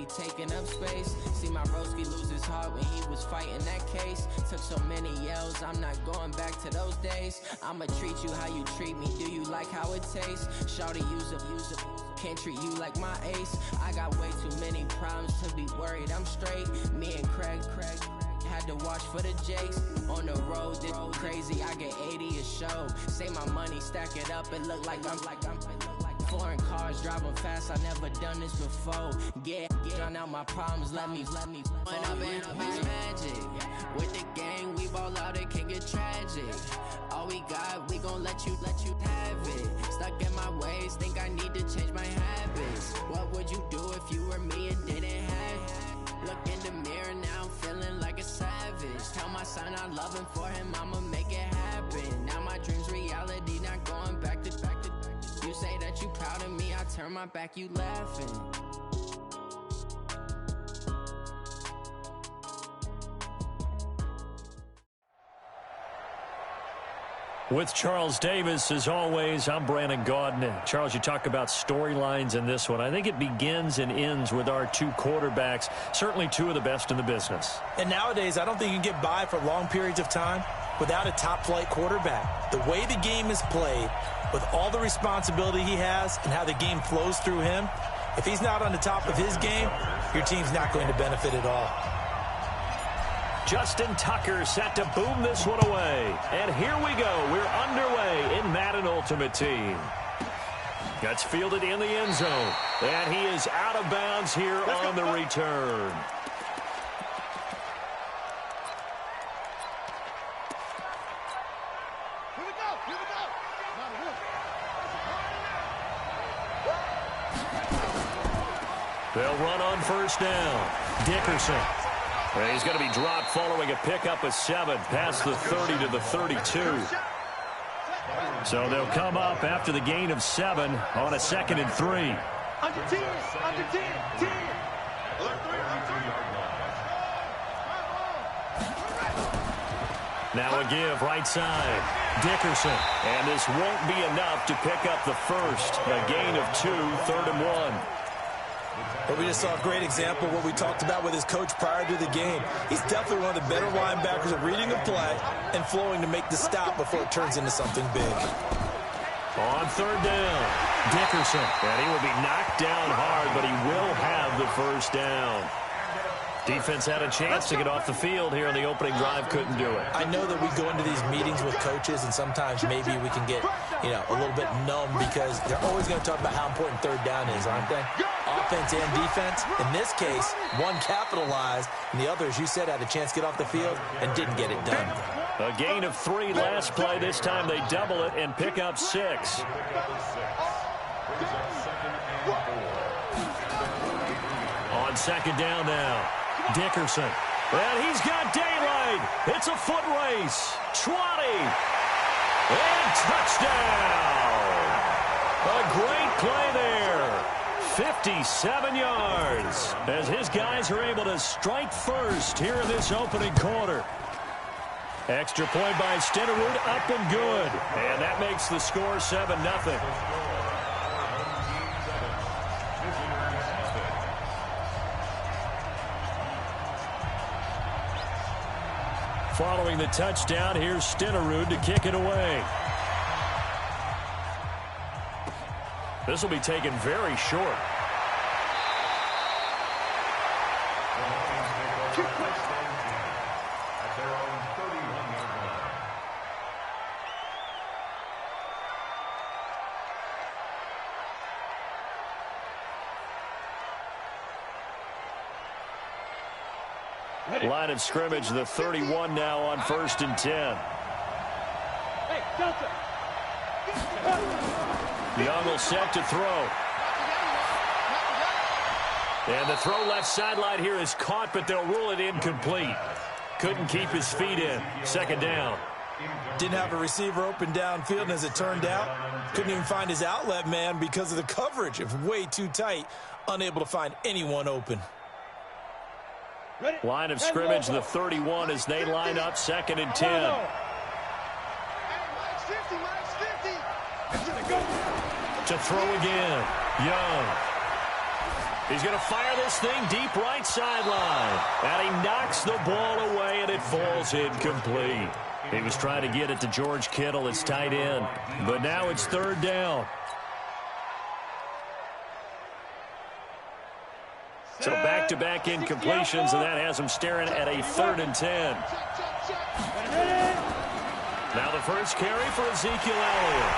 taking up space. See my broski lose his heart when he was fighting that case. Took so many yells, I'm not going back to those days. I'ma treat you how you treat me, do you like how it tastes? Shawty, use up, can't treat you like my ace. I got way too many problems to be worried, I'm straight. Me and Craig had to watch for the Jakes. On the road, this crazy, I get 80 a show. Say my money, stack it up, it look like I'm foreign cars, driving fast, I never done this before. Get drown out my problems, let me When up and up is magic. With the gang, we ball out, it can get tragic. All we got, we gon' let you have it. Stuck in my ways, think I need to change my habits. What would you do if you were me and didn't have it? Look in the mirror, now I'm feeling like a savage. Tell my son I love him, for him I'ma make it happen. Now my dream's reality, not going back to. You say that you proud of me, I turn my back, you laughing. With Charles Davis, as always, I'm Brandon Gaudin. Charles, you talk about storylines in this one. I think it begins and ends with our two quarterbacks, certainly two of the best in the business. And nowadays, I don't think you can get by for long periods of time without a top-flight quarterback. The way the game is played, with all the responsibility he has and how the game flows through him, if he's not on the top of his game, your team's not going to benefit at all. Justin Tucker set to boom this one away. And here we go. We're underway in Madden Ultimate Team. Gets fielded in the end zone. And he is out of bounds here on the return. They'll run on first down. Dickerson. He's going to be dropped following a pickup of 7 past the 30 to the 32. So they'll come up after the gain of 7 on a 2nd and 3. Under 10, under 10, 10. Now a give right side. Dickerson. And this won't be enough to pick up the first. A gain of 2, 3rd and 1. But we just saw a great example of what we talked about with his coach prior to the game. He's definitely one of the better linebackers at reading a play and flowing to make the stop before it turns into something big. On 3rd down, Dickerson. And he will be knocked down hard, but he will have the first down. Defense had a chance to get off the field here on the opening drive, couldn't do it. I know that we go into these meetings with coaches, and sometimes maybe we can get, a little bit numb because they're always going to talk about how important 3rd down is, aren't they? Offense and defense. In this case, one capitalized, and the other, as you said, had a chance to get off the field and didn't get it done. A gain of 3 last play. This time they double it and pick up 6. On 2nd down now. Dickerson. And he's got daylight. It's a foot race. 20. And touchdown. A great play there. 57 yards as his guys are able to strike first here in this opening quarter. Extra point by Stenerud, up and good. And that makes the score 7-0. Following the touchdown, here's Stenerud to kick it away. This will be taken very short. Line of scrimmage, the 31 now on 1st and 10. Hey, Delta. Young will set to throw. And the throw left sideline here is caught, but they'll rule it incomplete. Couldn't keep his feet in. 2nd down. Didn't have a receiver open downfield, and as it turned out, couldn't even find his outlet man because of the coverage. It was way too tight, unable to find anyone open. Line of scrimmage, the 31 as they line up 2nd and 10. To throw again. Young. He's going to fire this thing deep right sideline. And he knocks the ball away, and it falls incomplete. He was trying to get it to George Kittle, his tight end. But now it's third down. So back-to-back incompletions, and that has him staring at a 3rd and 10. Now the first carry for Ezekiel Elliott.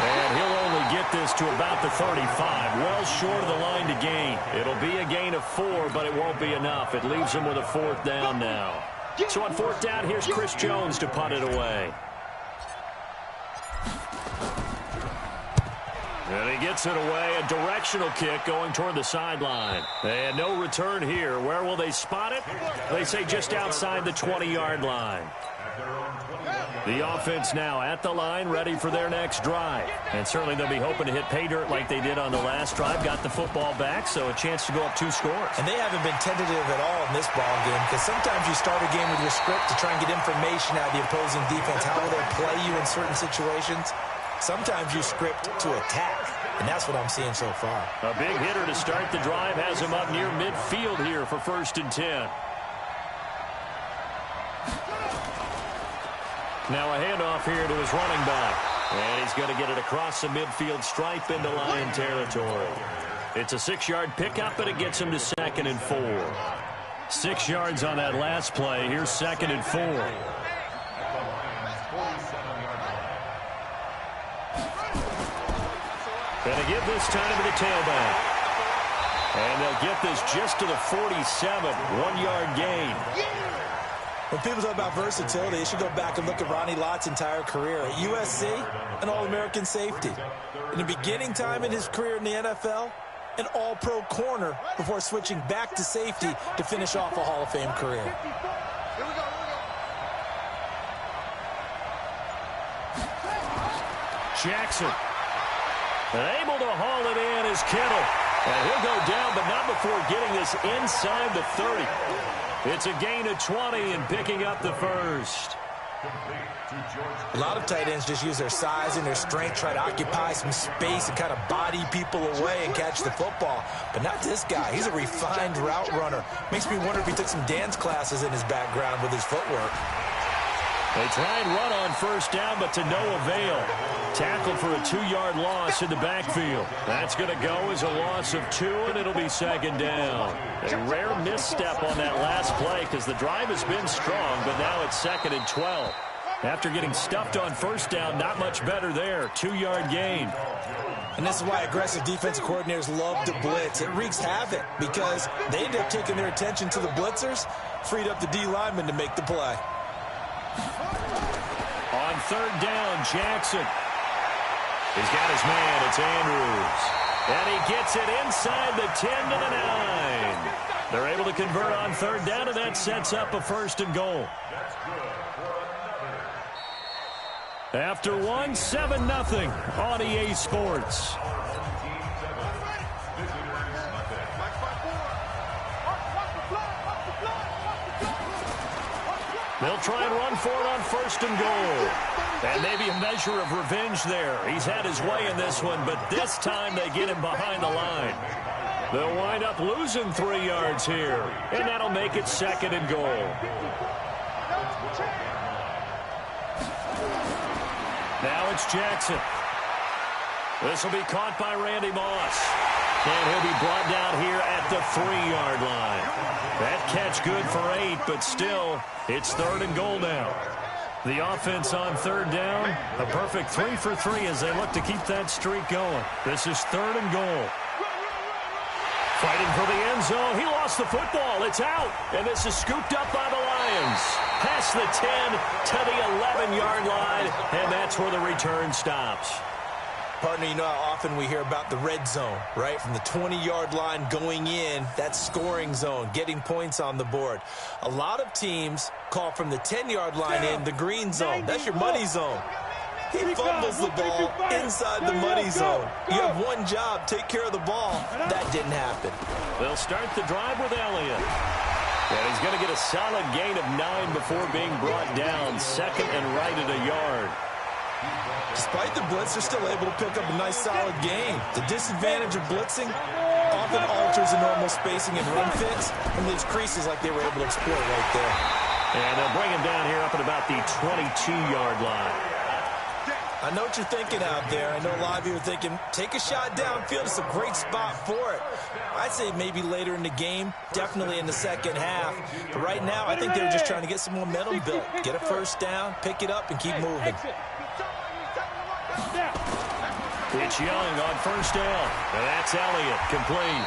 And he'll only get this to about the 35, well short of the line to gain. It'll be a gain of 4, but it won't be enough. It leaves him with a 4th down now. So on 4th down, here's Chris Jones to punt it away. And he gets it away, a directional kick going toward the sideline. And no return here. Where will they spot it? They say just outside the 20-yard line. The offense now at the line, ready for their next drive. And certainly they'll be hoping to hit pay dirt like they did on the last drive. Got the football back, so a chance to go up 2 scores. And they haven't been tentative at all in this ball game, because sometimes you start a game with your script to try and get information out of the opposing defense. How will they play you in certain situations? Sometimes you script to attack, and that's what I'm seeing so far. A big hitter to start the drive has him up near midfield here for 1st and 10. Now a handoff here to his running back. And he's going to get it across the midfield stripe into Lion territory. It's a 6-yard pickup, and it gets him to 2nd and 4. 6 yards on that last play. Here's 2nd and 4. And they give this time to the tailback. And they'll get this just to the 47, 1-yard gain. When people talk about versatility, they should go back and look at Ronnie Lott's entire career. At USC, an All-American safety. In the beginning time in his career in the NFL, an All-Pro corner before switching back to safety to finish off a Hall of Fame career. Jackson. And able to haul it in is Kittle. And he'll go down, but not before getting this inside the 30. It's a gain of 20 and picking up the first. A lot of tight ends just use their size and their strength, try to occupy some space and kind of body people away and catch the football. But not this guy. He's a refined route runner. Makes me wonder if he took some dance classes in his background with his footwork. They try and run on 1st down, but to no avail. Tackled for a 2-yard loss in the backfield. That's going to go as a loss of 2, and it'll be 2nd down. A rare misstep on that last play because the drive has been strong, but now it's 2nd and 12. After getting stuffed on 1st down, not much better there. 2-yard gain. And this is why aggressive defensive coordinators love to blitz. It wreaks havoc because they end up taking their attention to the blitzers, freed up the D lineman to make the play. On 3rd down, Jackson. He's got his man. It's Andrews. And he gets it inside the 10 to the 9. They're able to convert on 3rd down, and that sets up a 1st and goal. After 1, 7-0 on EA Sports. They'll try and run for it on 1st and goal. And maybe a measure of revenge there. He's had his way in this one, but this time they get him behind the line. They'll wind up losing 3 yards here, and that'll make it 2nd and goal. Now it's Jackson. This will be caught by Randy Moss. And he'll be brought down here at the 3-yard line. That catch good for 8, but still, it's 3rd and goal now. The offense on 3rd down, a perfect 3 for 3 as they look to keep that streak going. This is 3rd and goal. Fighting for the end zone. He lost the football. It's out. And this is scooped up by the Lions. Past the 10 to the 11-yard line, and that's where the return stops. Partner, you know how often we hear about the red zone, right? From the 20-yard line going in, that scoring zone, getting points on the board. A lot of teams call from the 10-yard line in the green zone. That's your money zone. He fumbles the ball inside the money zone. You have one job, take care of the ball. That didn't happen. They'll start the drive with Elliott. And he's going to get a solid gain of 9 before being brought down. 2nd and right at a yard. Despite the blitz, they're still able to pick up a nice solid gain. The disadvantage of blitzing, often alters the normal spacing and run fits and leaves creases like they were able to exploit right there. And they'll bring him down here up at about the 22-yard line. I know what you're thinking out there. I know a lot of you are thinking, take a shot downfield. It's a great spot for it. I'd say maybe later in the game, definitely in the second half. But right now, I think they were just trying to get some momentum built. Get a first down, pick it up, and keep moving. It's Young on first down. And that's Elliott, complete.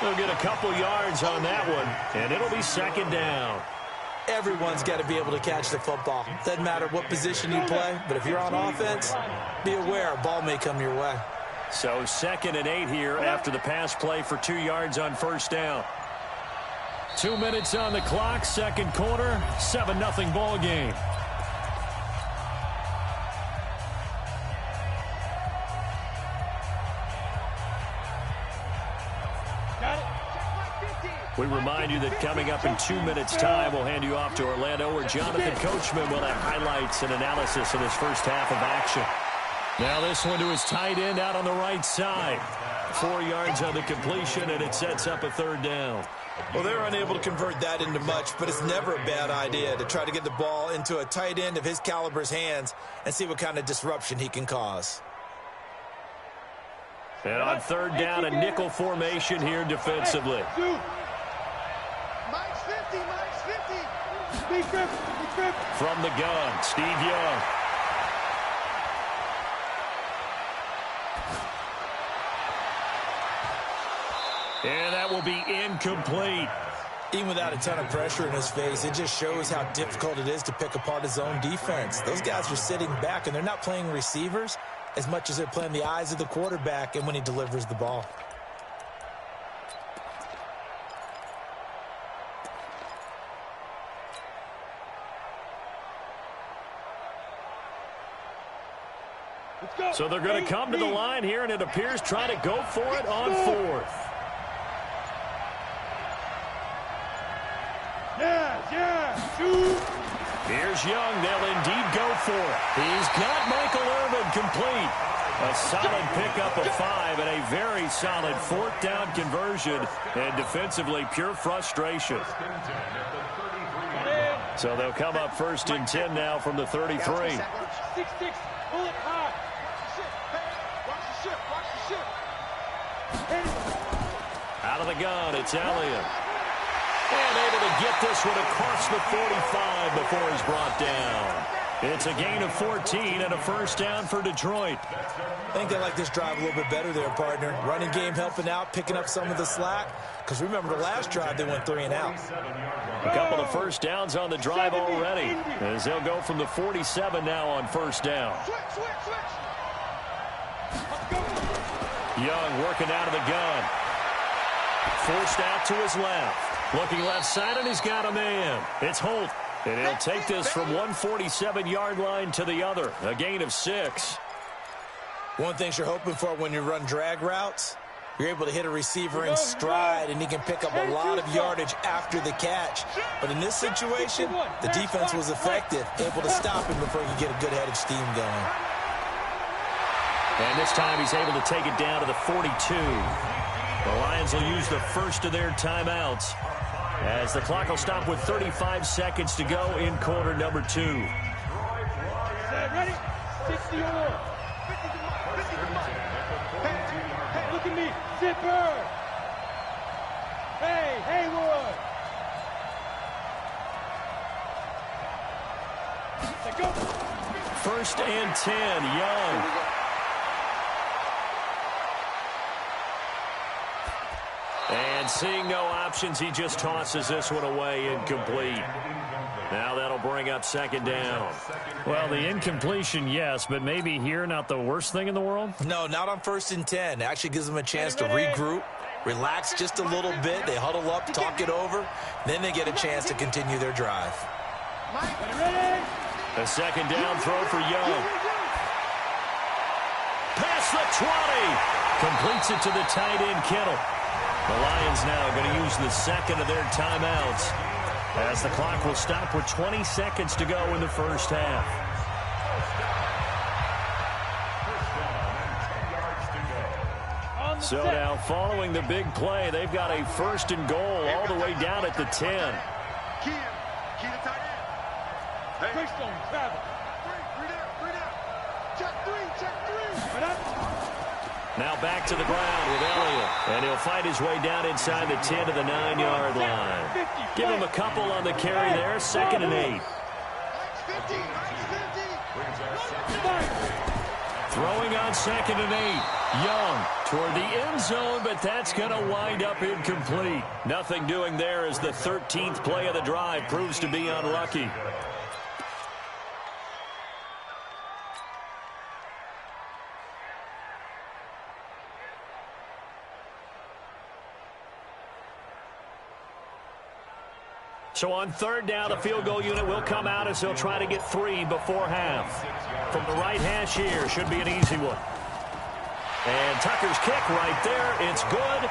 They'll get a couple yards on that one, and it'll be second down. Everyone's got to be able to catch the football. Doesn't matter what position you play, but if you're on offense, be aware a ball may come your way. So 2nd and 8 here after the pass play for 2 yards on first down. 2 minutes on the clock, second quarter, 7-0 ball game. We remind you that coming up in 2 minutes' time, we'll hand you off to Orlando, where Jonathan Coachman will have highlights and analysis of his first half of action. Now this one to his tight end out on the right side. 4 yards on the completion, and it sets up a third down. Well, they were unable to convert that into much, but it's never a bad idea to try to get the ball into a tight end of his caliber's hands and see what kind of disruption he can cause. And on third down, a nickel formation here defensively. From the gun, Steve Young. And that will be incomplete. Even without a ton of pressure in his face, it just shows how difficult it is to pick apart his own defense. Those guys are sitting back, and they're not playing receivers as much as they're playing the eyes of the quarterback and when he delivers the ball. So they're going to come to the line here, and it appears trying to go for it on fourth. Here's Young. They'll indeed go for it. He's got Michael Irvin complete. A solid pickup of 5 and a very solid fourth down conversion. And defensively, pure frustration. So they'll come up 1st and 10 now from the 33. 6-6, pull it high. Out of the gun, it's Elliott. And able to get this one across the 45 before he's brought down. It's a gain of 14 and a first down for Detroit. I think they like this drive a little bit better there, partner. Running game helping out, picking up some of the slack. Because remember the last drive, they went 3 and out. A couple of first downs on the drive already, as they'll go from the 47 now on first down. Young working out of the gun. Forced out to his left. Looking left side, and he's got a man. It's Holt. And he'll take this from 147-yard line to the other. A gain of 6. One thing you're hoping for when you run drag routes, you're able to hit a receiver in stride, and he can pick up a lot of yardage after the catch. But in this situation, the defense was effective, able to stop him before he could get a good head of steam going. And this time he's able to take it down to the 42. The Lions will use the first of their timeouts as the clock will stop with 35 seconds to go in quarter number 2. Ready? 60 on. Hey, look at me. Zipper. Hey, Haywood. Go. 1st and 10, Young. And seeing no options, he just tosses this one away, incomplete. Now that'll bring up 2nd down. Well, the incompletion, yes, but maybe here not the worst thing in the world? No, not on 1st and 10. It actually gives them a chance to regroup, relax just a little bit. They huddle up, talk it over. Then they get a chance to continue their drive. A 2nd down throw for Young. Past the 20. Completes it to the tight end, Kittle. The Lions now going to use the second of their timeouts as the clock will stop with 20 seconds to go in the first half. So now following the big play, they've got a 1st and goal all the way down at the 10. Now back to the ground with Elliott. And he'll fight his way down inside the 10 to the 9-yard line. Give him a couple on the carry there. 2nd and 8. Throwing on 2nd and 8. Young toward the end zone, but that's going to wind up incomplete. Nothing doing there as the 13th play of the drive proves to be unlucky. So on 3rd down, the field goal unit will come out as they'll try to get 3 before half. From the right hash here, should be an easy one. And Tucker's kick right there. It's good.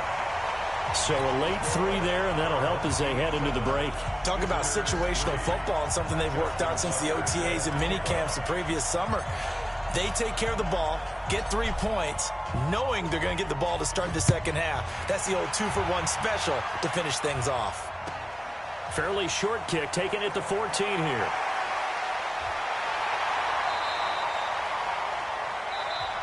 So a late 3 there, and that'll help as they head into the break. Talk about situational football and something they've worked out since the OTAs and mini camps the previous summer. They take care of the ball, get 3 points, knowing they're going to get the ball to start the second half. That's the old 2-for-1 special to finish things off. Fairly short kick, taken at the 14 here.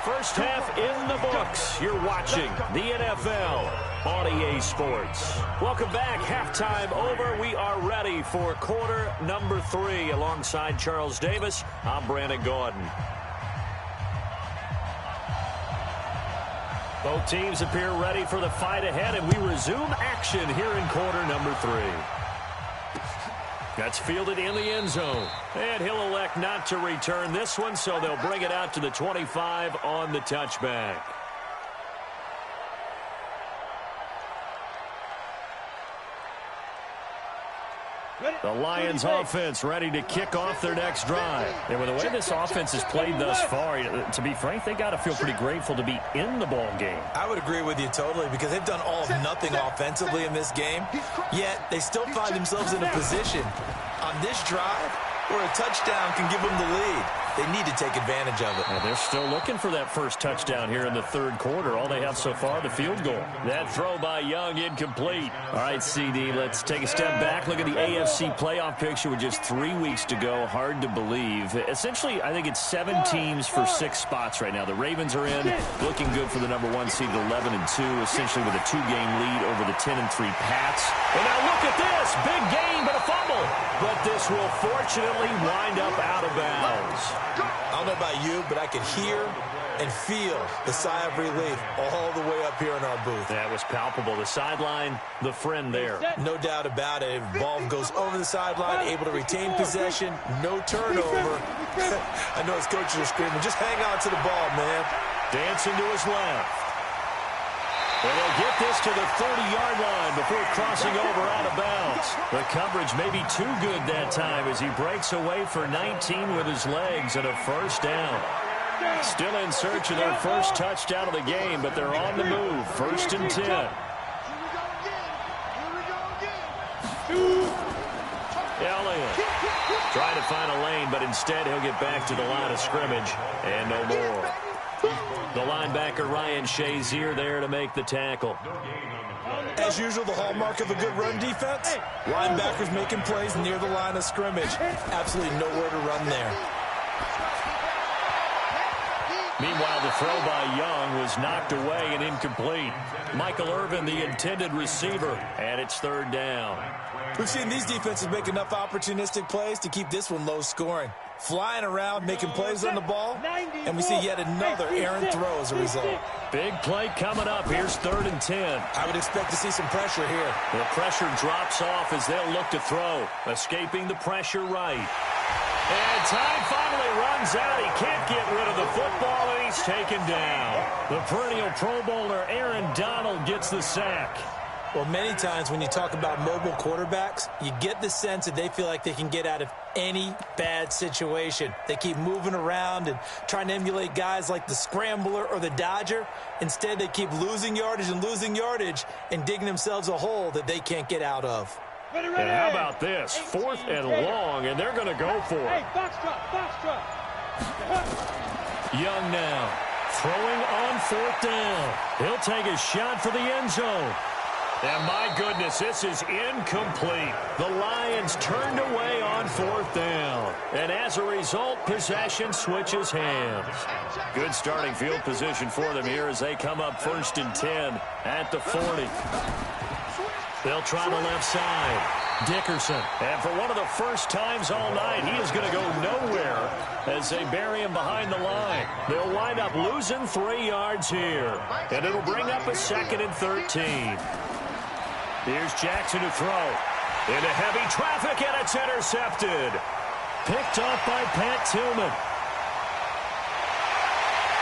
First half in the books. You're watching the NFL on EA Sports. Welcome back. Halftime over. We are ready for quarter number 3. Alongside Charles Davis, I'm Brandon Gaudin. Both teams appear ready for the fight ahead, and we resume action here in quarter number 3. That's fielded in the end zone. And he'll elect not to return this one, so they'll bring it out to the 25 on the touchback. The Lions offense ready to kick off their next drive. And with the way this offense has played thus far, to be frank, they got to feel pretty grateful to be in the ball game. I would agree with you totally because they've done all of nothing offensively in this game, yet they still find themselves in a position on this drive where a touchdown can give them the lead. They need to take advantage of it. Well, they're still looking for that first touchdown here in the 3rd quarter. All they have so far, the field goal. That throw by Young incomplete. All right, CD, let's take a step back. Look at the AFC playoff picture with just 3 weeks to go. Hard to believe. Essentially, I think it's 7 teams for 6 spots right now. The Ravens are in, looking good for the number 1 seed, 11-2, essentially with a 2-game lead over the 10-3 Pats. And now look at this. Big gain, but a fumble. But this will fortunately wind up out of bounds. I don't know about you, but I could hear and feel the sigh of relief all the way up here in our booth. That was palpable. The sideline, the friend there. No doubt about it. Ball goes over the sideline, able to retain possession, no turnover. I know his coaches are screaming, just hang on to the ball, man. Dancing to his left. And he'll get this to the 30-yard line before crossing over out of bounds. The coverage may be too good that time as he breaks away for 19 with his legs and a first down. Still in search of their first touchdown of the game, but they're on the move. 1st and 10. Elliott trying to find a lane, but instead he'll get back to the line of scrimmage and no more. The linebacker Ryan Shazier there to make the tackle. As usual, the hallmark of a good run defense, linebackers making plays near the line of scrimmage. Absolutely nowhere to run there. Meanwhile, the throw by Young was knocked away and incomplete. Michael Irvin, the intended receiver, and it's 3rd down. We've seen these defenses make enough opportunistic plays to keep this one low scoring. Flying around, making plays on the ball, and we see yet another errant throw as a result. Big play coming up. Here's 3rd and 10. I would expect to see some pressure here. The pressure drops off as they'll look to throw. Escaping the pressure right. And time finally runs out. He can't get rid of the football, and he's taken down. The perennial Pro Bowler Aaron Donald gets the sack. Well, many times when you talk about mobile quarterbacks, you get the sense that they feel like they can get out of any bad situation. They keep moving around and trying to emulate guys like the Scrambler or the Dodger. Instead, they keep losing yardage and digging themselves a hole that they can't get out of. And how about this? 4th and long, and they're going to go for it. Hey, box drop. Young now Throwing on 4th down. He'll take a shot for the end zone. And my goodness, this is incomplete. The Lions turned away on 4th down. And as a result, possession switches hands. Good starting field position for them here as they come up 1st and 10 at the 40. They'll try the left side. Dickerson. And for one of the first times all night, he is going to go nowhere as they bury him behind the line. They'll wind up losing 3 yards here. And it'll bring up a 2nd and 13. Here's Jackson to throw. Into heavy traffic, and it's intercepted. Picked off by Pat Tillman.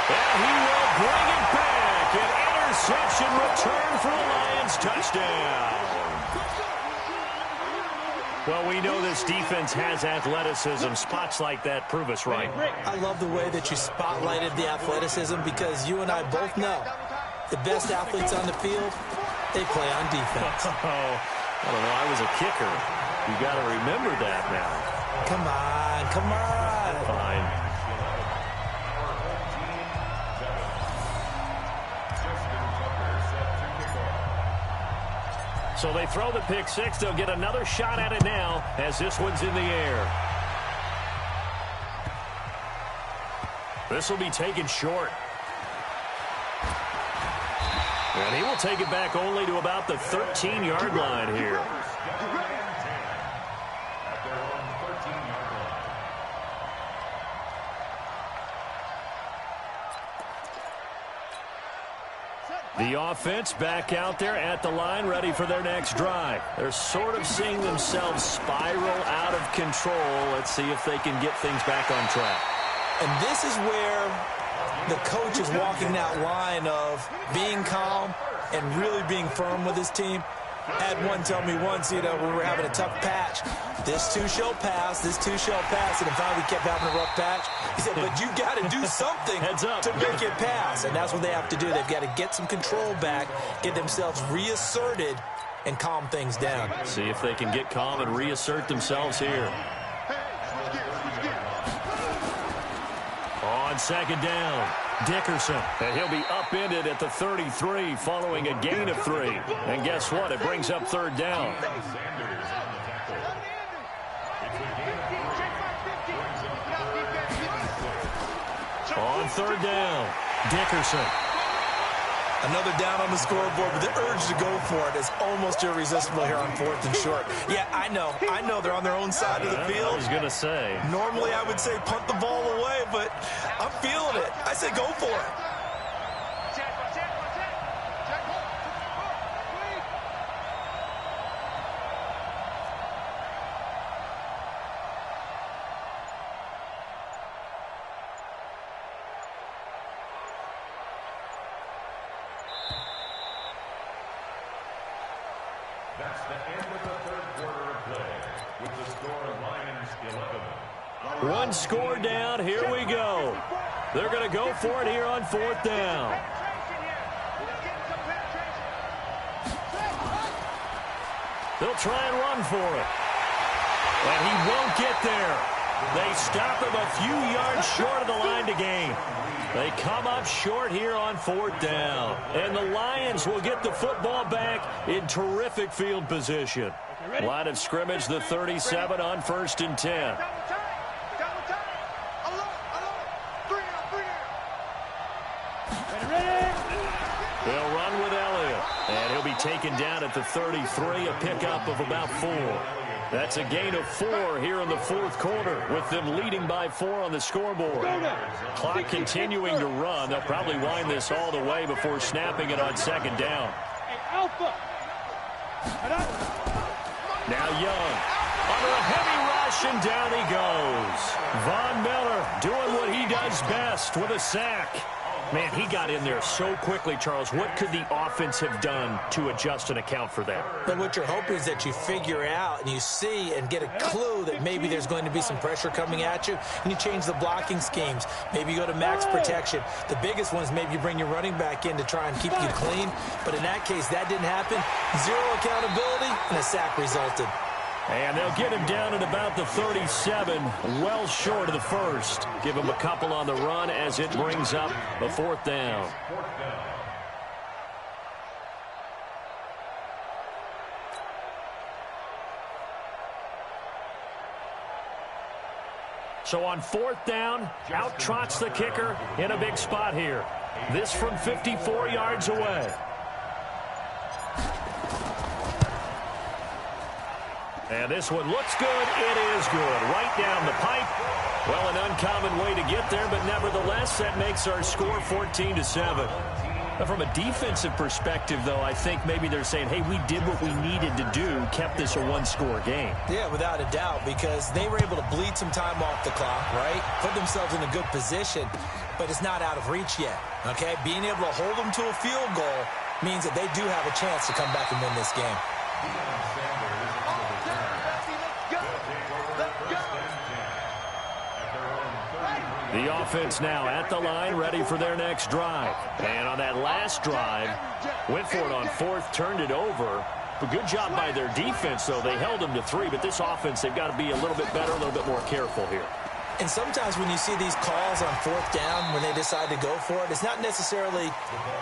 And he will bring it back. An interception return for a Lions touchdown. Well, we know this defense has athleticism. Spots like that prove us right. I love the way that you spotlighted the athleticism because you and I both know the best athletes on the field, they play on defense. I don't know. I was a kicker. You got to remember that now. Come on, come on. Fine. So they throw the pick six. They'll get another shot at it now as this one's in the air. This will be taken short. And he will take it back only to about the 13-yard line here. The offense back out there at the line, ready for their next drive. They're sort of seeing themselves spiral out of control. Let's see if they can get things back on track. And this is where the coach is walking that line of being calm and really being firm with his team. Had one tell me once, you know, when we were having a tough patch, this too shall pass, this too shall pass, and finally we kept having a rough patch. He said, but you got to do something to make it pass, and that's what they have to do. They've got to get some control back, get themselves reasserted, and calm things down. See if they can get calm and reassert themselves here. On 2nd down, Dickerson. And he'll be upended at the 33 following a gain of 3. And guess what? It brings up 3rd down. On 3rd down, Dickerson. Another down on the scoreboard, but the urge to go for it is almost irresistible here on 4th and short. Yeah, I know they're on their own side of the field. I was going to say. Normally I would say punt the ball away, but I'm feeling it. I say go for it. That's the end of the 3rd quarter of play, with the score Lions 11. One score down. Here we go. They're going to go for it here on 4th down. They'll try and run for it. And he won't get there. They stop him a few yards short of the line to gain. They come up short here on 4th down. And the Lions will get the football back in terrific field position. Line of scrimmage, the 37 on 1st and 10. They'll run with Elliott. And he'll be taken down at the 33, a pickup of about 4. That's a gain of 4 here in the 4th quarter, with them leading by 4 on the scoreboard. Clock continuing to run. They'll probably wind this all the way before snapping it on 2nd down. Now Young under a heavy rush, and down he goes. Von Miller doing what he does best with a sack. Man, he got in there so quickly, Charles. What could the offense have done to adjust and account for that? But what you're hoping is that you figure out and you see and get a clue that maybe there's going to be some pressure coming at you, and you change the blocking schemes. Maybe you go to max protection. The biggest one is maybe you bring your running back in to try and keep you clean. But in that case, that didn't happen. Zero accountability, and a sack resulted. And they'll get him down at about the 37, well short of the first. Give him a couple on the run as it brings up the 4th down. So on 4th down, out trots the kicker in a big spot here. This from 54 yards away. And this one looks good. It is good. Right down the pipe. Well, an uncommon way to get there, but nevertheless, that makes our score 14-7. From a defensive perspective, though, I think maybe they're saying, hey, we did what we needed to do, kept this a one-score game. Yeah, without a doubt, because they were able to bleed some time off the clock, right? Put themselves in a good position, but it's not out of reach yet, okay? Being able to hold them to a field goal means that they do have a chance to come back and win this game. The offense now at the line, ready for their next drive. And on that last drive, went for it on 4th, turned it over. But good job by their defense, though. They held them to 3, but this offense, they've got to be a little bit better, a little bit more careful here. And sometimes when you see these calls on 4th down, when they decide to go for it, it's not necessarily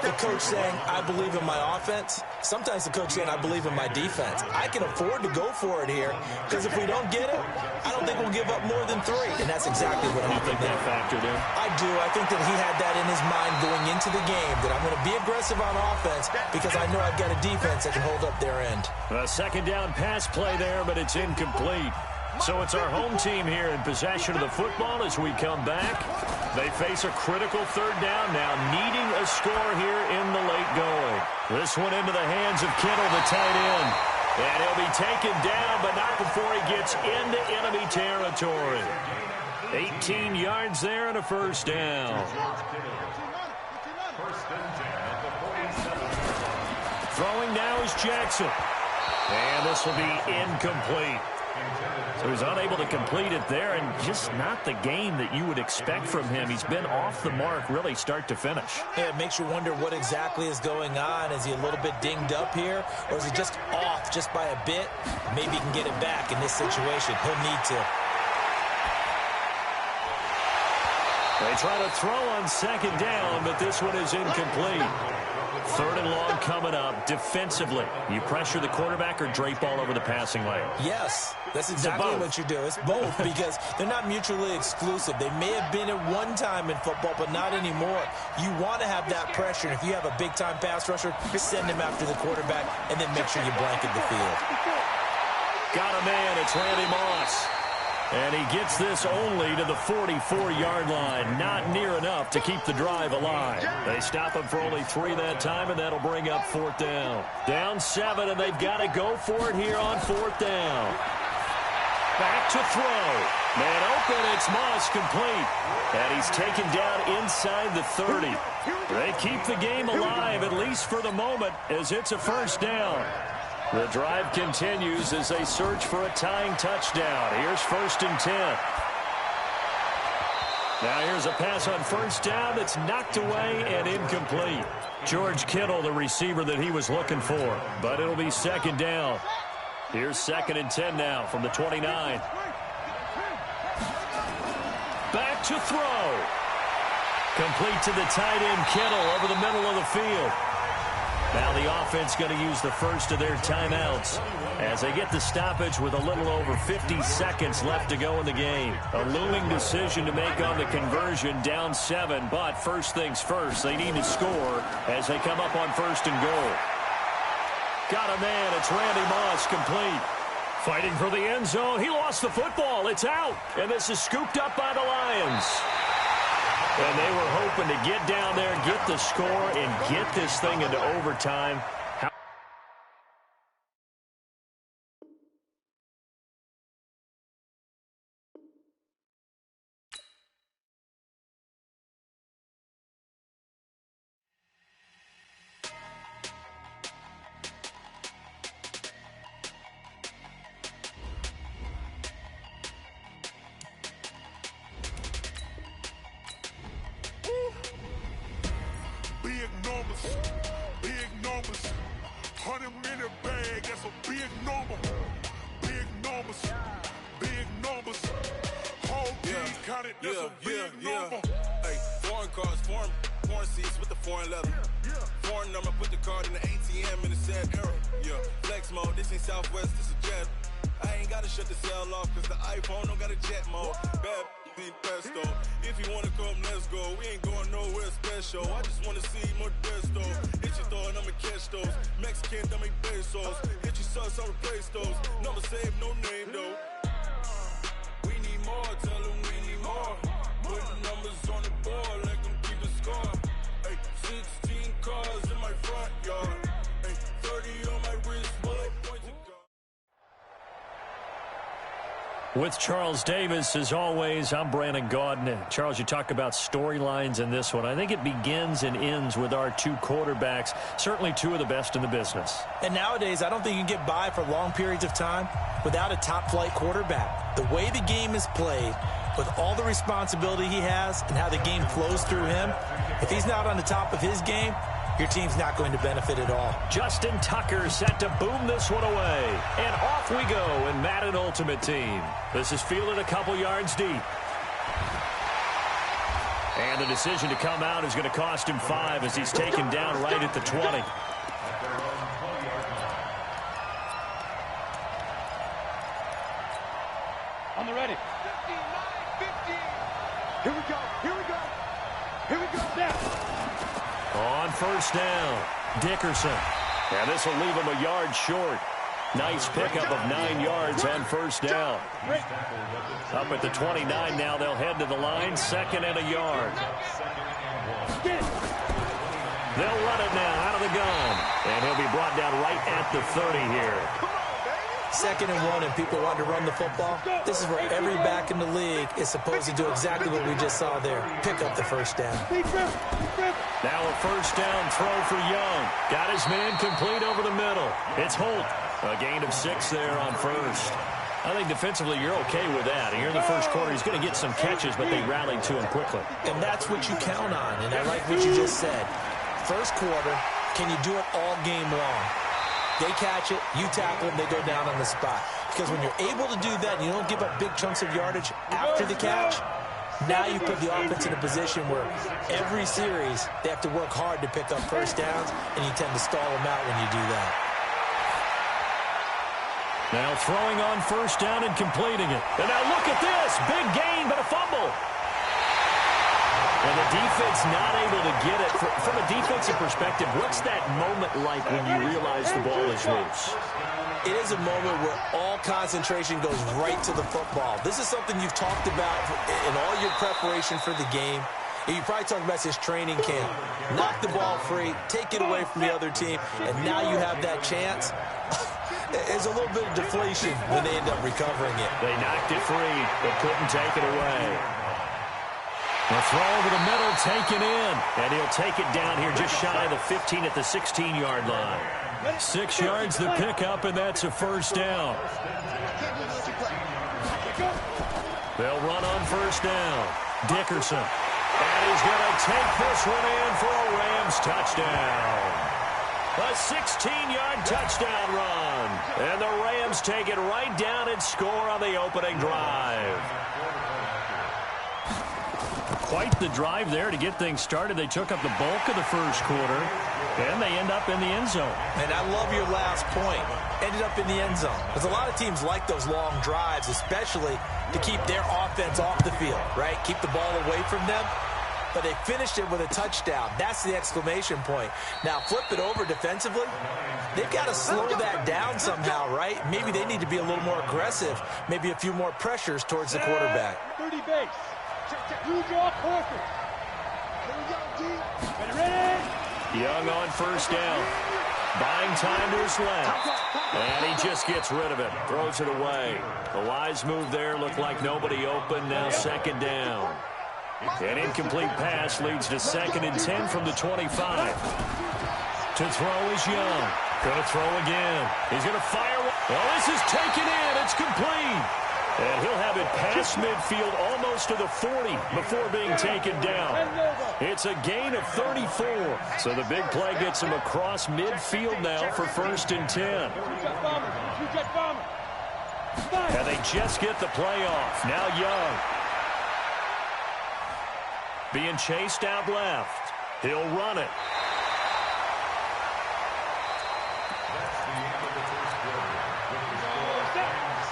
the coach saying, I believe in my offense. Sometimes the coach saying, I believe in my defense. I can afford to go for it here, because if we don't get it, I don't think we'll give up more than 3. And that's exactly what happened. You think that factored in? I do. I think that he had that in his mind going into the game, that I'm going to be aggressive on offense because I know I've got a defense that can hold up their end. A 2nd down pass play there, but it's incomplete. So it's our home team here in possession of the football as we come back. They face a critical 3rd down now, needing a score here in the late going. This one into the hands of Kittle, the tight end. And he'll be taken down, but not before he gets into enemy territory. 18 yards there and a 1st down. Throwing now is Jackson. And this will be incomplete. So he's unable to complete it there, and just not the game that you would expect from him. He's been off the mark, really, start to finish. Yeah, it makes you wonder what exactly is going on. Is he a little bit dinged up here, or is he just off just by a bit? Maybe he can get it back in this situation. He'll need to. They try to throw on 2nd down, but this one is incomplete. 3rd and long coming up. Defensively, you pressure the quarterback or drape all over the passing lane? Yes, that's exactly what you do. It's both because they're not mutually exclusive. They may have been at one time in football, but not anymore. You want to have that pressure. And if you have a big-time pass rusher, send him after the quarterback and then make sure you blanket the field. Got a man. It's Randy Moss. And he gets this only to the 44-yard line. Not near enough to keep the drive alive. They stop him for only 3 that time, and that'll bring up 4th down. Down 7, and they've got to go for it here on 4th down. Back to throw. Man open, it's Moss, complete. And he's taken down inside the 30. They keep the game alive, at least for the moment, as it's a 1st down. The drive continues as they search for a tying touchdown. Here's 1st and 10. Now here's a pass on 1st down that's knocked away and incomplete. George Kittle, the receiver that he was looking for. But it'll be 2nd down. Here's 2nd and 10 now from the 29. Back to throw. Complete to the tight end Kittle over the middle of the field. Now the offense going to use the first of their timeouts as they get the stoppage with a little over 50 seconds left to go in the game. A looming decision to make on the conversion, down 7, but first things first, they need to score as they come up on 1st and goal. Got a man, it's Randy Moss, complete. Fighting for the end zone, he lost the football, it's out, and this is scooped up by the Lions. And they were hoping to get down there, get the score, and get this thing into overtime. Big numbers, Hey, foreign cars, foreign seats with the foreign leather. Foreign number, put the card in the ATM in the sad era. Yeah, flex mode, this ain't Southwest, this is Jet. I ain't gotta shut the cell off, cause the iPhone don't got a jet mode. Bad be pesto. If you wanna come, let's go. We ain't going nowhere special. I just wanna see more desto. Hit your throw and I'ma catch those. Mexican, dummy pesos. Hit your sauce, I'll replace those. Number save, no name though. We need more, tell them we need more. Put the numbers on the board, let them keep the score. Hey, 16 cars in my front yard. Hey, 30 on my wrist, bullet points to go. With Charles Davis, as always, I'm Brandon Gaudin. Charles, you talk about storylines in this one. I think it begins and ends with our two quarterbacks, certainly two of the best in the business. And nowadays, I don't think you can get by for long periods of time without a top-flight quarterback. The way the game is played, with all the responsibility he has and how the game flows through him, if he's not on the top of his game, your team's not going to benefit at all. Justin Tucker set to boom this one away. And off we go in Madden Ultimate Team. This is fielded a couple yards deep. And the decision to come out is going to cost him 5 as he's taken down right at the 20. On the ready. 59, 50. Here we go. Here we go. Here we go. Now. On first down, Dickerson. And this will leave him a yard short. Nice pickup of 9 yards on first down. Up at the 29 now, they'll head to the line, 2nd and a yard. They'll run it now out of the gun. And he'll be brought down right at the 30 here. 2nd and 1 and people want to run the football. This is where every back in the league is supposed to do exactly what we just saw there. Pick up the first down. Now a first down throw for Young. Got his man complete over the middle. It's Holt. A gain of 6 there on first. I think defensively you're okay with that. Here in the first quarter, he's going to get some catches, but they rallied to him quickly. And that's what you count on, and I like what you just said. First quarter, can you do it all game long? They catch it, you tackle them, they go down on the spot. Because when you're able to do that and you don't give up big chunks of yardage after the catch, now you put the offense in a position where every series they have to work hard to pick up first downs, and you tend to stall them out when you do that. Now throwing on first down and completing it. And now look at this. Big gain, but a fumble. And the defense not able to get it. From a defensive perspective, what's that moment like when you realize the ball is loose? It is a moment where all concentration goes right to the football. This is something you've talked about in all your preparation for the game. You probably talked about this training camp. Knock the ball free, take it away from the other team, and now you have that chance. There's a little bit of deflation when they end up recovering it. They knocked it free, but couldn't take it away. The throw over the middle, taken in. And he'll take it down here just shy of the 15 at the 16-yard line. 6 yards the pickup, and that's a first down. They'll run on first down. Dickerson. And he's going to take this one in for a Rams touchdown. A 16-yard touchdown run. And the Rams take it right down and score on the opening drive. Quite the drive there to get things started. They took up the bulk of the first quarter, and they end up in the end zone. And I love your last point. Ended up in the end zone. Because a lot of teams like those long drives, especially to keep their offense off the field, right? Keep the ball away from them. But they finished it with a touchdown. That's the exclamation point. Now, flip it over defensively. They've got to slow that down somehow, right? Maybe they need to be a little more aggressive. Maybe a few more pressures towards the quarterback. 30 base. You draw quarter. Ready? Young on first down. Buying time to his left. And he just gets rid of it. Throws it away. The wise move there. Looked like nobody open. Now 2nd down. An incomplete pass leads to 2nd and 10 from the 25. To throw is Young. Going to throw again. He's going to fire. Well, this is taken in. It's complete. And he'll have it past midfield almost to the 40 before being taken down. It's a gain of 34. So the big play gets him across midfield now for 1st and 10. And they just get the play off. Now Young. being chased out left. He'll run it. That's the end of the first quarter. With the score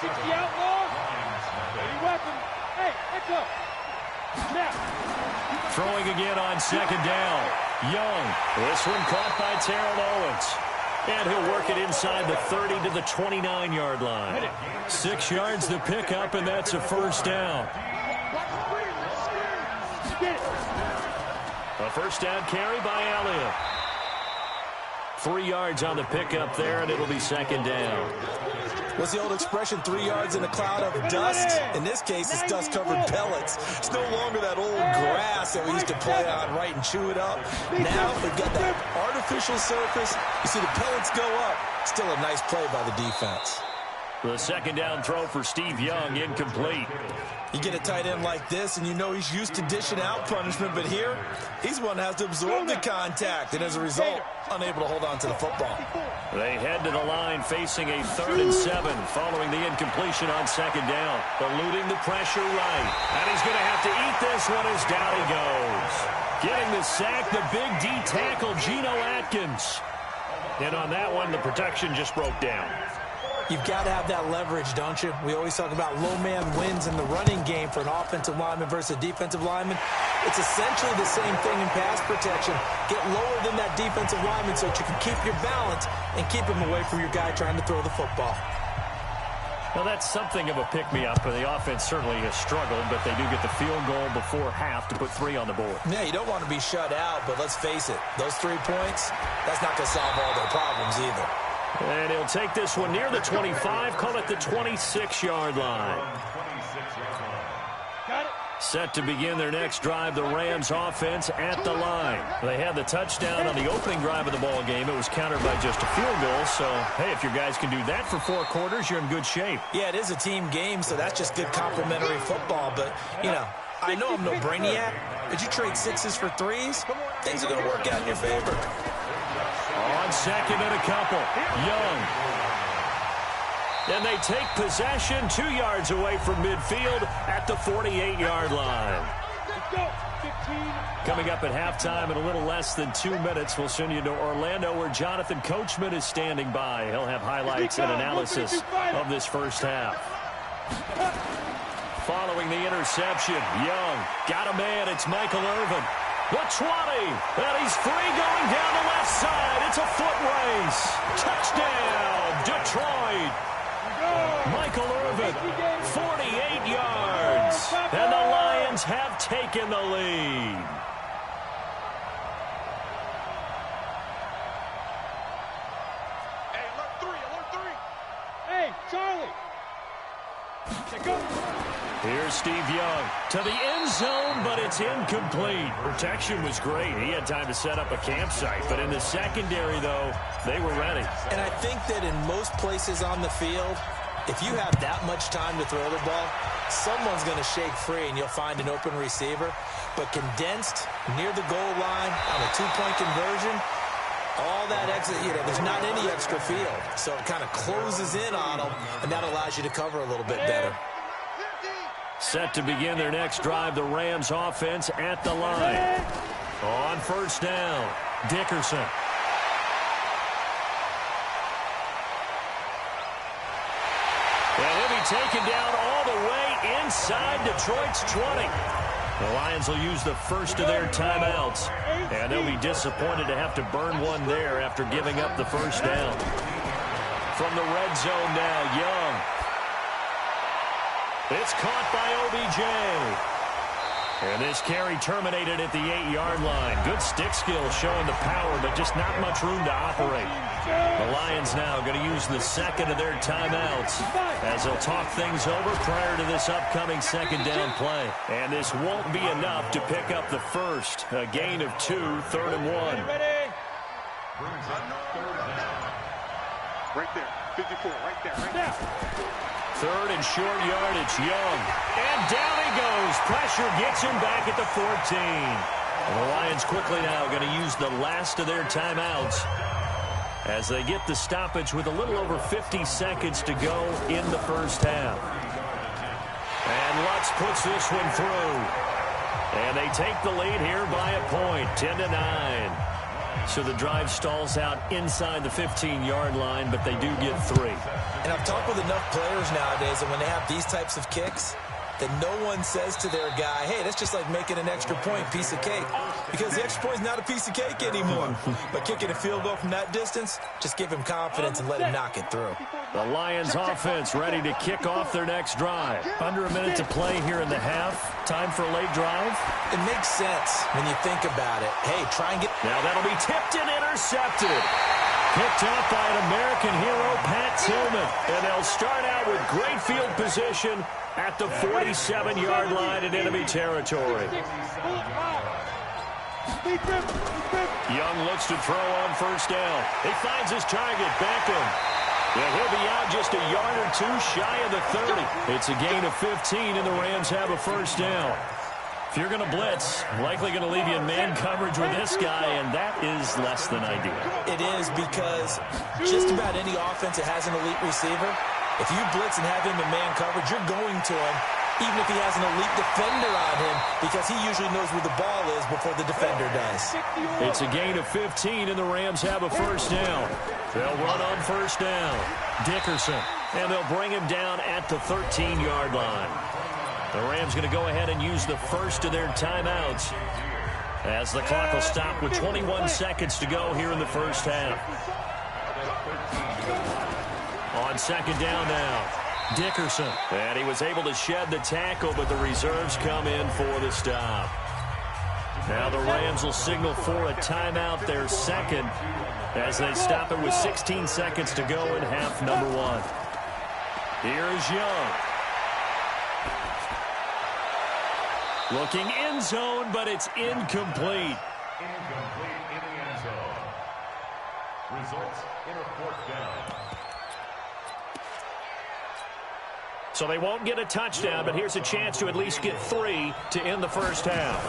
60 outlaw. Any weapon. Hey, let's go. Now. Throwing again on second down. Young. This one caught by Terrell Owens. And he'll work it inside the 30 to the 29-yard line. 6 yards to pick up, and that's a first down. A first down carry by Elliott. 3 yards on the pickup there, and it'll be second down. What's the old expression, 3 yards in a cloud of dust? In this case, it's dust-covered pellets. It's no longer that old grass that we used to play on, right, and chew it up. Now we've got that artificial surface. You see the pellets go up. Still a nice play by the defense. The second down throw for Steve Young, incomplete. You get a tight end like this, and you know he's used to dishing out punishment, but here, he's one that has to absorb the contact, and as a result, unable to hold on to the football. They head to the line facing a 3rd and 7 following the incompletion on second down. Eluding the pressure right. And he's going to have to eat this one as down he goes. Getting the sack, the big D tackle, Geno Atkins. And on that one, the protection just broke down. You've got to have that leverage, don't you? We always talk about low man wins in the running game for an offensive lineman versus a defensive lineman. It's essentially the same thing in pass protection. Get lower than that defensive lineman so that you can keep your balance and keep him away from your guy trying to throw the football. Well, that's something of a pick-me-up. The offense certainly has struggled, but they do get the field goal before half to put 3 on the board. Yeah, you don't want to be shut out, but let's face it, those 3 points, that's not going to solve all their problems either. And he'll take this one near the 25, call it the 26-yard line. Got it. Set to begin their next drive, the Rams offense at the line. They had the touchdown on the opening drive of the ball game. It was countered by just a field goal. So, hey, if your guys can do that for 4 quarters, you're in good shape. Yeah, it is a team game, so that's just good complementary football. But, you know, I know I'm no brainiac, but you trade 6s for 3s, things are going to work out in your favor. On second and a couple, Young. And they take possession 2 yards away from midfield at the 48-yard line. Let's go. 15. Coming up at halftime in a little less than 2 minutes, we'll send you to Orlando where Jonathan Coachman is standing by. He'll have highlights and analysis of this first half. Following the interception, Young got a man. It's Michael Irvin. The 20, and he's free going down the left side. It's a foot race. Touchdown, Detroit. Michael Irvin, 48 yards, and the Lions have taken the lead. Hey, alert 3. Hey, Charlie. Go. Here's Steve Young to the end zone, but it's incomplete. Protection was great. He had time to set up a campsite, but in the secondary, though, they were ready. And I think that in most places on the field, if you have that much time to throw the ball, someone's going to shake free and you'll find an open receiver. But condensed near the goal line on a 2-point conversion, all that exit, you know, there's not any extra field. So it kind of closes in on them, and that allows you to cover a little bit better. Set to begin their next drive, the Rams offense at the line. On first down, Dickerson. And he'll be taken down all the way inside Detroit's 20. The Lions will use the first of their timeouts, and they'll be disappointed to have to burn one there after giving up the first down. From the red zone now, Young. It's caught by OBJ. And this carry terminated at the 8-yard line. Good stick skill showing the power, but just not much room to operate. The Lions now going to use the second of their timeouts as they'll talk things over prior to this upcoming second down play. And this won't be enough to pick up the first. A gain of 2, 3rd and 1. Ready? Right there. 54, right there, right there. Third and short yardage, Young. And down he goes. Pressure gets him back at the 14. And the Lions quickly now going to use the last of their timeouts as they get the stoppage with a little over 50 seconds to go in the first half. And Lutz puts this one through. And they take the lead here by a point, 10-9. So the drive stalls out inside the 15-yard line, but they do get 3. And I've talked with enough players nowadays that when they have these types of kicks, that no one says to their guy, hey, that's just like making an extra point, piece of cake. Because the extra point is not a piece of cake anymore. But kicking a field goal from that distance, just give him confidence and let him knock it through. The Lions offense ready to kick off their next drive. Under a minute to play here in the half. Time for a late drive. It makes sense when you think about it. Hey, try and get... Now that'll be tipped and intercepted. Picked up by an American hero, Pat Tillman. And they'll start out with great field position at the 47-yard line in enemy territory. Young looks to throw on first down. He finds his target, Beckham. Yeah, he'll be out just a yard or two shy of the 30. It's a gain of 15, and the Rams have a first down. If you're going to blitz, likely going to leave you in man coverage with this guy, and that is less than ideal. It is, because just about any offense that has an elite receiver, if you blitz and have him in man coverage, you're going to him, even if he has an elite defender on him, because he usually knows where the ball is before the defender does. It's a gain of 15, and the Rams have a first down. They'll run on first down. Dickerson, and they'll bring him down at the 13-yard line. The Rams going to go ahead and use the first of their timeouts as the clock will stop with 21 seconds to go here in the first half. On second down now, Dickerson. And he was able to shed the tackle, but the reserves come in for the stop. Now the Rams will signal for a timeout, their second, as they stop it with 16 seconds to go in half number 1. Here is Young. Looking end zone, but it's incomplete. Incomplete in the end zone. Results in a 4th down. So they won't get a touchdown, but here's a chance to at least get 3 to end the first half.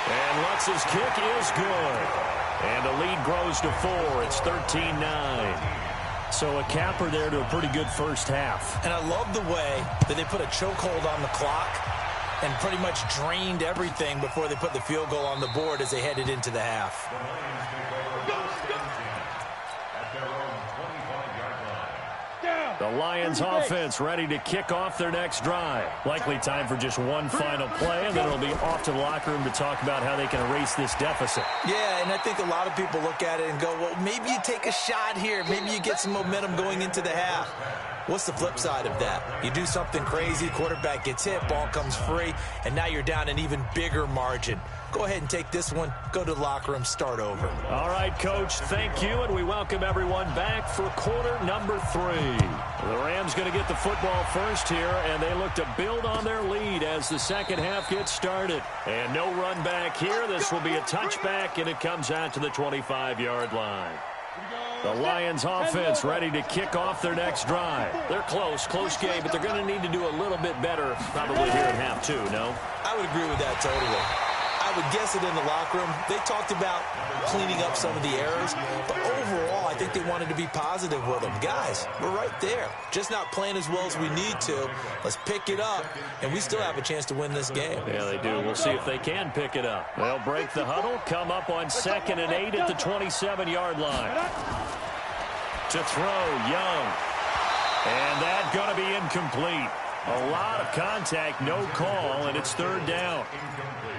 And Lutz's kick is good. And the lead grows to 4. It's 13-9. So a capper there to a pretty good first half. And I love the way that they put a chokehold on the clock and pretty much drained everything before they put the field goal on the board as they headed into the half. The Lions offense ready to kick off their next drive. Likely time for just one final play, and then it'll be off to the locker room to talk about how they can erase this deficit. Yeah, and I think a lot of people look at it and go, well, maybe you take a shot here. Maybe you get some momentum going into the half. What's the flip side of that? You do something crazy, quarterback gets hit, ball comes free, and now you're down an even bigger margin. Go ahead and take this one, go to the locker room, start over. All right, Coach, thank you, and we welcome everyone back for quarter number 3. The Rams going to get the football first here, and they look to build on their lead as the second half gets started. And no run back here. This will be a touchback, and it comes out to the 25-yard line. The Lions offense ready to kick off their next drive. They're close game, but they're going to need to do a little bit better probably here in half 2, no? I would agree with that totally. I would guess it in the locker room. They talked about cleaning up some of the errors, but overall, I think they wanted to be positive with them. Guys, we're right there. Just not playing as well as we need to. Let's pick it up, and we still have a chance to win this game. Yeah, they do. We'll see if they can pick it up. They'll break the huddle, come up on 2nd and 8 at the 27-yard line. To throw, Young. And that's going to be incomplete. A lot of contact, no call, and it's 3rd down.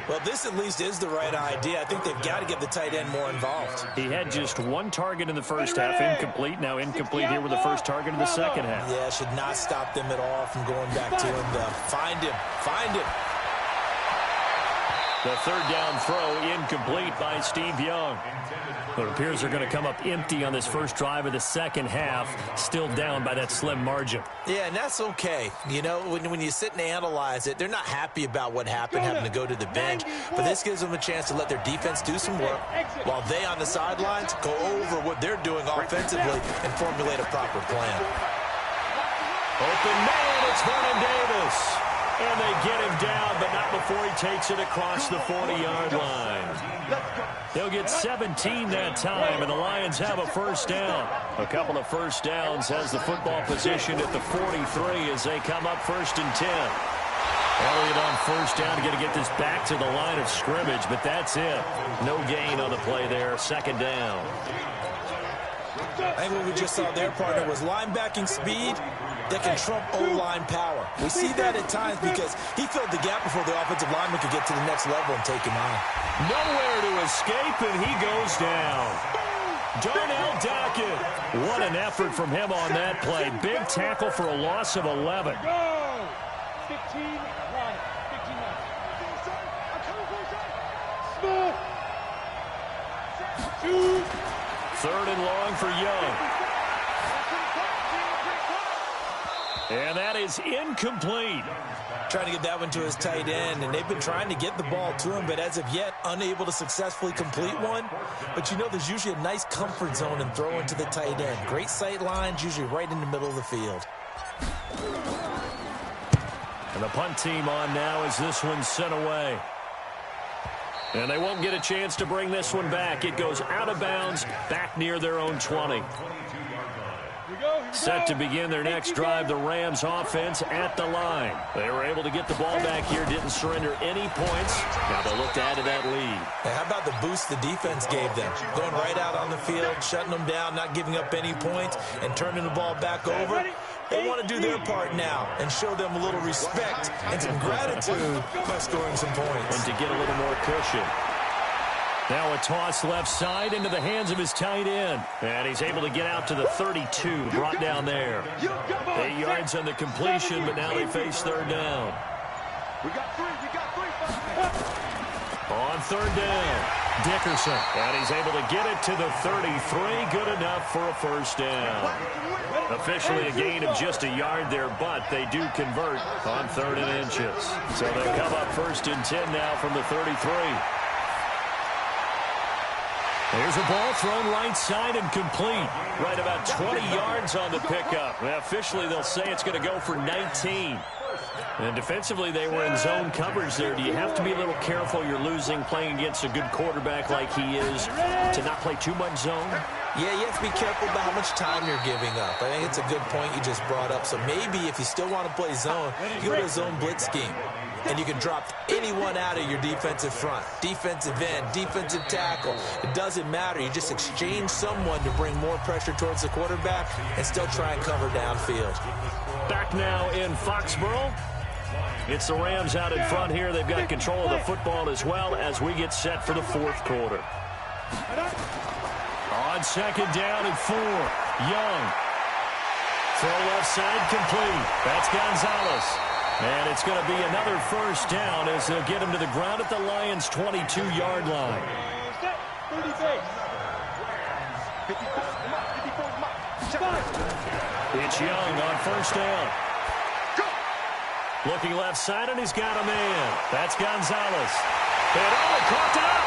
Well, this at least is the right idea. I think they've got to get the tight end more involved. He had just 1 target in the first half, incomplete. Now incomplete here with the first target in the second half. Yeah, should not stop them at all from going back to him. Find him. The 3rd down throw incomplete by Steve Young. It appears they're going to come up empty on this first drive of the second half, still down by that slim margin. Yeah, and that's okay. You know, when you sit and analyze it, they're not happy about what happened, having to go to the bench. But this gives them a chance to let their defense do some work while they on the sidelines go over what they're doing offensively and formulate a proper plan. Open man, it's Vernon Davis. And they get him down, but not before he takes it across the 40-yard line. They'll get 17 that time, and the Lions have a first down. A couple of first downs has the football position at the 43 as they come up 1st and 10. Elliott on first down, going to get this back to the line of scrimmage, but that's it. No gain on the play there, second down. I think what we just saw there, partner, was linebacking speed that can trump O-line power. We see that at times because he filled the gap before the offensive lineman could get to the next level and take him on. Nowhere to escape, and he goes down. Darnell Dockett. What an effort from him on that play. Big tackle for a loss of 11. Go! 15 line. 15 line. Small. 2. Third and long for Young. And that is incomplete. Trying to get that one to his tight end, and they've been trying to get the ball to him, but as of yet, unable to successfully complete one. But you know there's usually a nice comfort zone in throwing to the tight end. Great sight lines, usually right in the middle of the field. And the punt team on now as this one's sent away. And they won't get a chance to bring this one back. It goes out of bounds, back near their own 20. Set to begin their next drive, the Rams offense at the line. They were able to get the ball back here, didn't surrender any points. Now they'll look to add to that lead. Hey, how about the boost the defense gave them? Going right out on the field, shutting them down, not giving up any points, and turning the ball back over. They want to do their part now and show them a little respect and some gratitude by scoring some points. And to get a little more cushion. Now a toss left side into the hands of his tight end. And he's able to get out to the 32, brought down there. 8 yards on the completion, but now they face third down. We got 3. On third down, Dickerson. And he's able to get it to the 33, good enough for a first down. Officially a gain of just a yard there, but they do convert on 3rd and inches. So they come up 1st and 10 now from the 33. There's a ball thrown right side and complete. Right about 20 yards on the pickup. Now, officially, they'll say it's going to go for 19. And defensively, they were in zone coverage there. Do you have to be a little careful? You're losing playing against a good quarterback like he is to not play too much zone? Yeah, you have to be careful about how much time you're giving up. I think it's a good point you just brought up. So maybe if you still want to play zone, you go to a zone blitz scheme. And you can drop anyone out of your defensive front. Defensive end, defensive tackle. It doesn't matter. You just exchange someone to bring more pressure towards the quarterback and still try and cover downfield. Back now in Foxborough. It's the Rams out in front here. They've got control of the football as well as we get set for the 4th quarter. On 2nd down and 4. Young. Throw left side complete. That's Gonzalez. And it's going to be another first down as they'll get him to the ground at the Lions' 22-yard line. 30 base. It's Young on first down. Looking left side, and he's got a man. That's Gonzalez. And caught it up.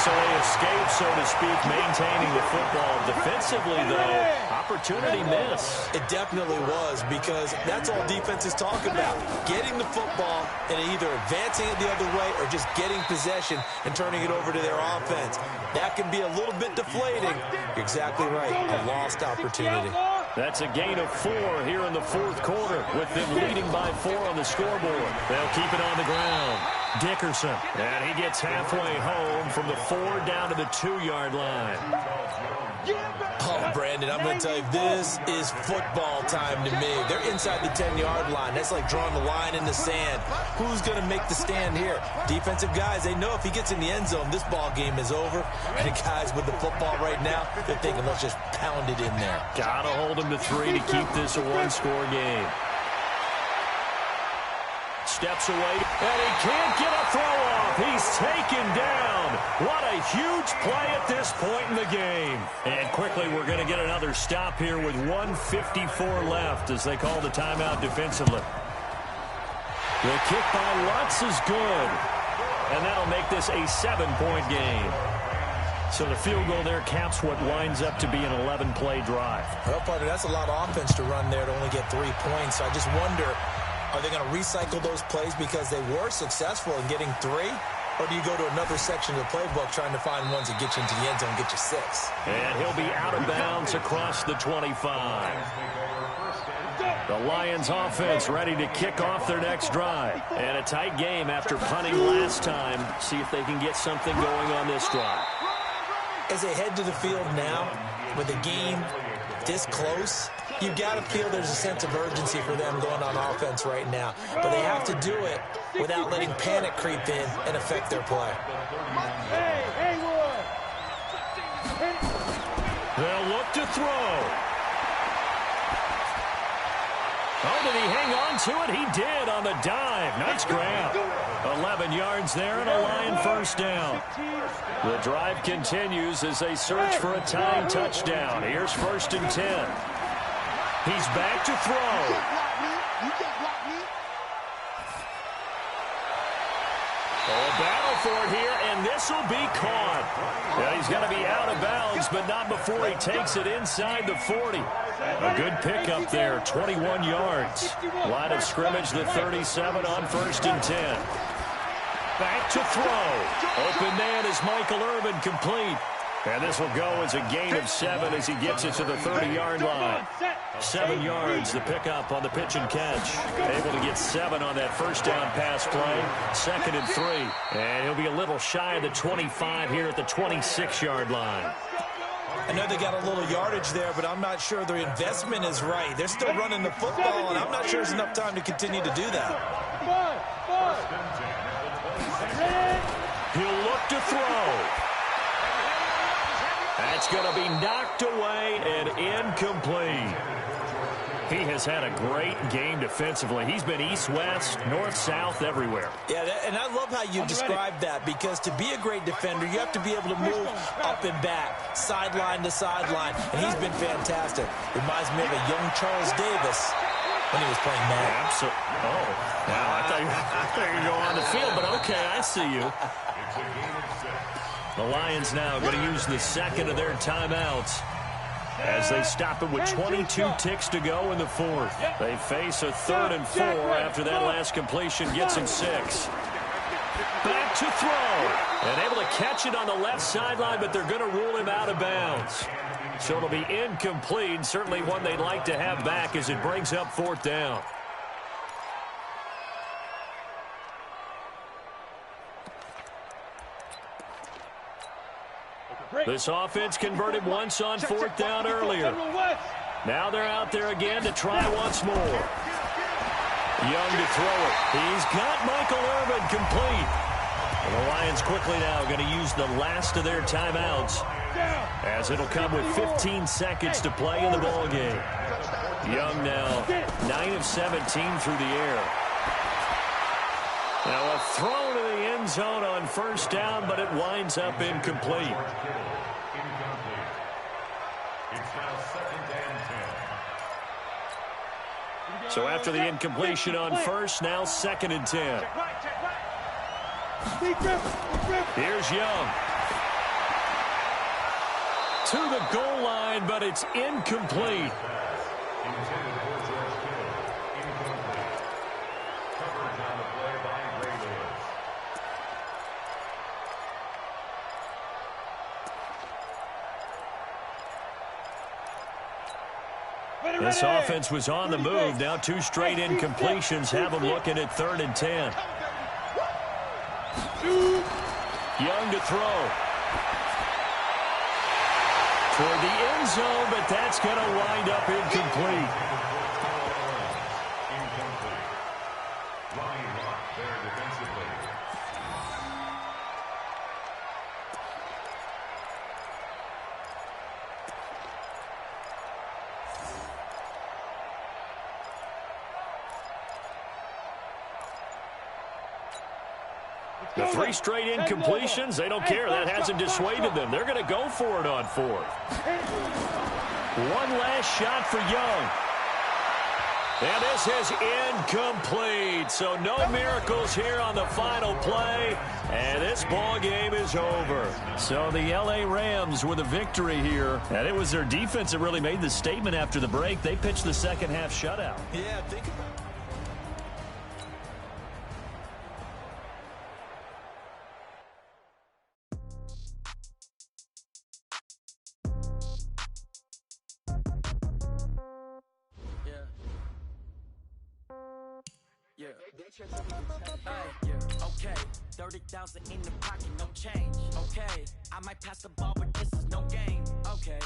So they escape, so to speak, maintaining the football. Defensively, though, opportunity miss. It definitely was, because that's all defenses talk about. Getting the football and either advancing it the other way or just getting possession and turning it over to their offense. That can be a little bit deflating. You're exactly right. A lost opportunity. That's a gain of 4 here in the 4th quarter, with them leading by 4 on the scoreboard. They'll keep it on the ground. Dickerson, and he gets halfway home from the 4 down to the 2-yard line. Oh, Brandon, I'm going to tell you, this is football time to me. They're inside the 10-yard line. That's like drawing the line in the sand. Who's going to make the stand here? Defensive guys, they know if he gets in the end zone, this ball game is over. And the guys with the football right now, they're thinking, let's just pound it in there. Got to hold him to 3 to keep this a 1-score game. Steps away, and he can't get a throw off. He's taken down. What a huge play at this point in the game. And quickly, we're going to get another stop here with 1:54 left as they call the timeout defensively. The kick by Lutz is good, and that'll make this a 7-point game. So the field goal there caps what winds up to be an 11-play drive. Well, partner, that's a lot of offense to run there to only get 3 points. So I just wonder, are they going to recycle those plays because they were successful in getting 3? Or do you go to another section of the playbook trying to find ones that get you into the end zone and get you 6? And he'll be out of bounds across the 25. The Lions offense ready to kick off their next drive. And a tight game after punting last time. See if they can get something going on this drive. As they head to the field now, with the game this close, you've got to feel there's a sense of urgency for them going on offense right now. But they have to do it without letting panic creep in and affect their play. They'll look to throw. Oh, did he hang on to it? He did on the dive. Nice grab. 11 yards there and a Lion first down. The drive continues as they search for a tying touchdown. Here's 1st and 10. He's back to throw. A battle for it here, and this will be caught. Yeah, he's got to be out of bounds, but not before he takes it inside the 40. A good pickup there, 21 yards. Line of scrimmage, the 37 on 1st and 10. Back to throw. Open man is Michael Irvin, complete. And this will go as a gain of 7 as he gets it to the 30-yard line. 7 yards, the pickup on the pitch and catch. Able to get 7 on that first down pass play. 2nd and 3. And he'll be a little shy of the 25 here at the 26-yard line. I know they got a little yardage there, but I'm not sure their investment is right. They're still running the football, and I'm not sure there's enough time to continue to do that. He'll look to throw. That's going to be knocked away and incomplete. He has had a great game defensively. He's been east-west, north-south, everywhere. Yeah, and I love how you described that, because to be a great defender, you have to be able to move up and back, sideline to sideline, and he's been fantastic. Reminds me of a young Charles Davis when he was playing Madden. Absolutely. Oh, now I thought you were going to go on the field, but okay, I see you. The Lions now going to use the second of their timeouts as they stop it with 22 ticks to go in the 4th. They face a 3rd and 4 after that last completion gets him 6. Back to throw. And able to catch it on the left sideline, but they're going to rule him out of bounds. So it'll be incomplete. Certainly one they'd like to have back as it brings up 4th down. This offense converted once on 4th down earlier. Now they're out there again to try once more. Young to throw it. He's got Michael Irvin complete. And the Lions quickly now going to use the last of their timeouts, as it'll come with 15 seconds to play in the ballgame. Young now 9 of 17 through the air. Now a throw to the end zone on 1st down, but it winds up incomplete. So after the incompletion on 1st, now 2nd and 10. Here's Young. To the goal line, but it's incomplete. This offense was on the move. Now 2 straight incompletions have them looking at 3rd and 10. Young to throw. Toward the end zone, but that's going to wind up incomplete. The 3 straight incompletions, they don't care. That hasn't dissuaded them. They're going to go for it on 4th. One last shot for Young. And this is incomplete. So no miracles here on the final play. And this ball game is over. So the L.A. Rams with a victory here. And it was their defense that really made the statement after the break. They pitched the second half shutout. Yeah, think about it. Okay, 30,000 in the pocket, no change. Okay, I might pass the ball, but this is no game. Okay.